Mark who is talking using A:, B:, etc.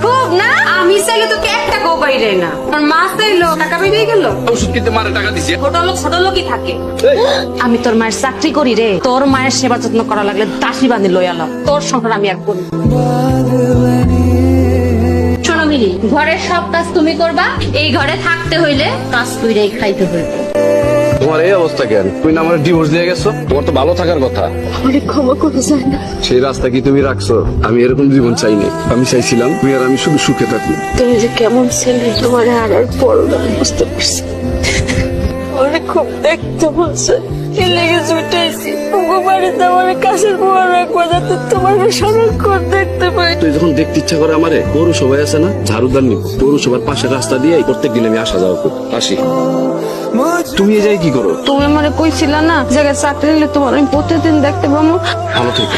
A: খুব না, আমি চাইলে তোকে এক টাকাও বাইরে না, তোর মা চাইলো টাকা বেরিয়ে গেল।
B: ওষুধ কিনতে মারে টাকা দিছে।
A: ছোট লোকই থাকে। আমি তোর মায়ের চাকরি করি রে, তোর মায়ের সেবা যত্ন করা লাগলে দাসী বাঁধি লই আলো, তোর সংসার আমি আর করি। শোনো মিলি, ঘরের সব কাজ তুমি করবা, এই ঘরে থাকতে হইলে কাজ কইরাই খাইতে হইবে।
B: তোমার এই অবস্থা কেন? তুমি না আমার ডিভোর্স দিয়ে গেছো? তোমার তো ভালো থাকার কথা।
A: অনেক ক্ষমা করে যায় না।
B: সেই রাস্তা কি তুমি রাখছো? আমি এরকম জীবন চাইনি। আমি চাইছিলাম তুই আর আমি শুধু সুখে থাকবো।
A: তুমি যে কেমন ছেলে, তোমার আর পর বুঝতে পারছি। অনেক খুব দেখতে বলছে, কি লেগে ছুটাইছি বাড়িতে আমার কাছের বউ রাখবো, যাতে তোমার সারাক্ষণ দেখতে পাই।
B: তুই যখন দেখতে ইচ্ছা করে আমারে, পৌরসভায় আছে না ঝাড়ুদার নিব, পৌরসভার পাশের রাস্তা দিয়ে প্রত্যেক দিন আমি আসা যাওয়া করি। আসি। তুমি এই যাই কি করো?
A: তুমি আমারে কইছিলা না জায়গায় চাকরি নিলে তোমার আমি প্রতিদিন দেখতে পাবো।
B: ভালো থেকে